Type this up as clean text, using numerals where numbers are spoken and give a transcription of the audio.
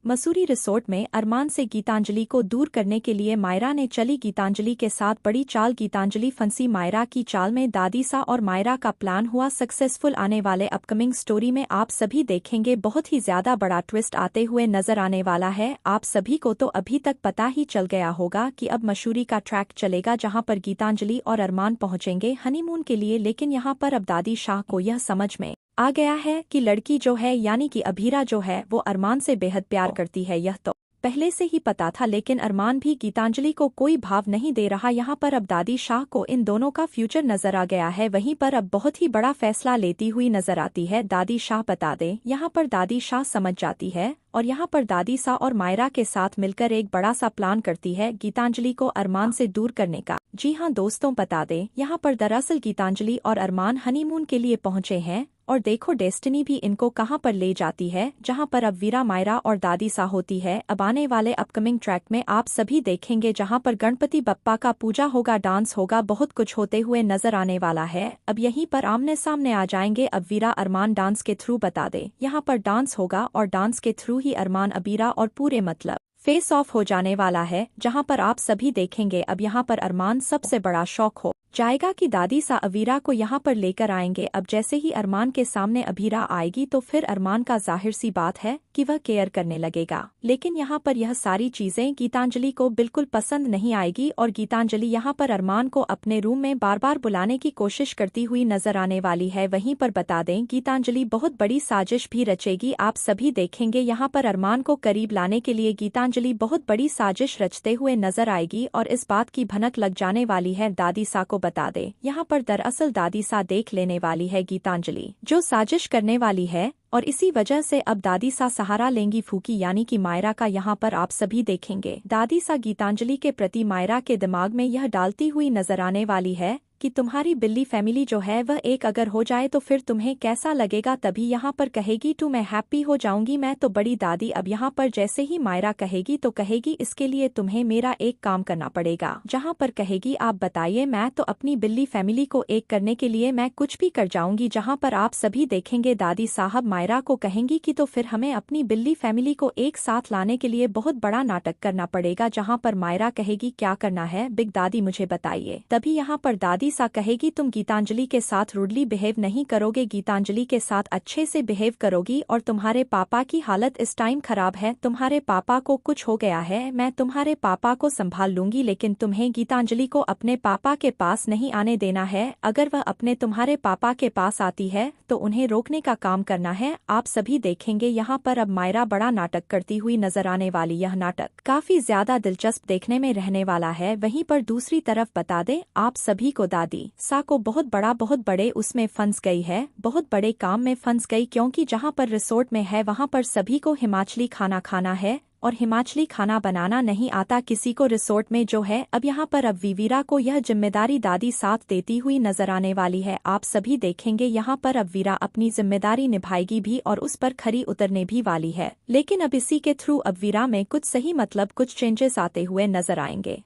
Mussoorie resort में अरमान से गीतांजलि को दूर करने के लिए मायरा ने चली गीतांजलि के साथ बड़ी चाल। गीतांजलि फंसी मायरा की चाल में। दादीसा और मायरा का प्लान हुआ सक्सेसफुल। आने वाले अपकमिंग स्टोरी में आप सभी देखेंगे बहुत ही ज्यादा बड़ा ट्विस्ट आते हुए नजर आने वाला है। आप सभी को तो अभी तक पता ही चल गया होगा कि अब मसूरी का ट्रैक चलेगा, जहां पर गीतांजलि और अरमान पहुंचेंगे हनीमून के लिए। लेकिन यहां पर अब दादी शाह को यह समझ में आ गया है कि लड़की जो है यानी कि अभीरा जो है वो अरमान से बेहद प्यार करती है। यह तो पहले से ही पता था, लेकिन अरमान भी गीतांजलि को कोई भाव नहीं दे रहा। यहाँ पर अब दादी शाह को इन दोनों का फ्यूचर नजर आ गया है। वहीं पर अब बहुत ही बड़ा फैसला लेती हुई नजर आती है दादी शाह। बता दें, यहाँ पर दादी शाह समझ जाती है और यहाँ पर दादी सा और मायरा के साथ मिलकर एक बड़ा सा प्लान करती है गीतांजलि को अरमान से दूर करने का। जी हाँ दोस्तों, बता दें यहाँ पर दरअसल गीतांजलि और अरमान हनीमून के लिए पहुंचे हैं और देखो डेस्टिनी भी इनको कहां पर ले जाती है, जहां पर अब वीरा, मायरा और दादी सा होती है। अब आने वाले अपकमिंग ट्रैक में आप सभी देखेंगे जहां पर गणपति बप्पा का पूजा होगा, डांस होगा, बहुत कुछ होते हुए नजर आने वाला है। अब यहीं पर आमने सामने आ जाएंगे अब वीरा अरमान डांस के थ्रू। बता दें यहाँ पर डांस होगा और डांस के थ्रू ही अरमान अबीरा और पूरे मतलब फेस ऑफ हो जाने वाला है, जहां पर आप सभी देखेंगे अब यहाँ पर अरमान सबसे बड़ा शौक हो जाएगा कि दादी सा अवीरा को यहाँ पर लेकर आएंगे। अब जैसे ही अरमान के सामने अभीरा आएगी तो फिर अरमान का जाहिर सी बात है कि वह केयर करने लगेगा। लेकिन यहाँ पर यह सारी चीजें गीतांजलि को बिल्कुल पसंद नहीं आएगी और गीतांजलि यहाँ पर अरमान को अपने रूम में बार बार बुलाने की कोशिश करती हुई नजर आने वाली है। वहीं पर बता दें गीतांजलि बहुत बड़ी साजिश भी रचेगी। आप सभी देखेंगे यहाँ पर अरमान को करीब लाने के लिए गीतांजलि बहुत बड़ी साजिश रचते हुए नजर आएगी और इस बात की भनक लग जाने वाली है दादी सा को। बता दे यहाँ पर दरअसल दादी सा देख लेने वाली है गीतांजलि जो साजिश करने वाली है और इसी वजह से अब दादी सा सहारा लेंगी फूकी यानी कि मायरा का। यहाँ पर आप सभी देखेंगे दादी सा गीतांजलि के प्रति मायरा के दिमाग में यह डालती हुई नजर आने वाली है कि तुम्हारी बिल्ली फैमिली जो है वह एक अगर हो जाए तो फिर तुम्हें कैसा लगेगा। तभी यहाँ पर कहेगी टू मैं हैप्पी हो जाऊंगी, मैं तो बड़ी दादी। अब यहाँ पर जैसे ही मायरा कहेगी तो कहेगी इसके लिए तुम्हें मेरा एक काम करना पड़ेगा। जहाँ पर कहेगी आप बताइए, मैं तो अपनी बिल्ली फैमिली को एक करने के लिए मैं कुछ भी कर जाऊंगी। जहाँ पर आप सभी देखेंगे दादी साहब मायरा को कहेंगी कि तो फिर हमें अपनी बिल्ली फैमिली को एक साथ लाने के लिए बहुत बड़ा नाटक करना पड़ेगा। जहाँ पर मायरा कहेगी क्या करना है बिग दादी मुझे बताइए। तभी यहाँ पर दादी सा कहेगी तुम गीतांजलि के साथ रूडली बिहेव नहीं करोगे, गीतांजलि के साथ अच्छे से बिहेव करोगी। और तुम्हारे पापा की हालत इस टाइम खराब है, तुम्हारे पापा को कुछ हो गया है, मैं तुम्हारे पापा को संभाल लूंगी। लेकिन तुम्हें गीतांजलि को अपने पापा के पास नहीं आने देना है। अगर वह अपने तुम्हारे पापा के पास आती है तो उन्हें रोकने का काम करना है। आप सभी देखेंगे यहाँ पर अब मायरा बड़ा नाटक करती हुई नजर आने वाली। यह नाटक काफी ज्यादा दिलचस्प देखने में रहने वाला है। वहीं पर दूसरी तरफ बता दें आप सभी को दादी सा को बहुत बड़े उसमें फंस गई है, बहुत बड़े काम में फंस गई, क्योंकि जहां पर रिसोर्ट में है वहां पर सभी को हिमाचली खाना खाना है और हिमाचली खाना बनाना नहीं आता किसी को रिसोर्ट में जो है। अब यहाँ पर अब वीरा को यह जिम्मेदारी दादी साथ देती हुई नजर आने वाली है। आप सभी देखेंगे यहाँ पर अब वीरा अपनी जिम्मेदारी निभाएगी भी और उस पर खरी उतरने भी वाली है। लेकिन अब इसी के थ्रू अब वीरा में कुछ सही मतलब कुछ चेंजेस आते हुए नजर आएंगे।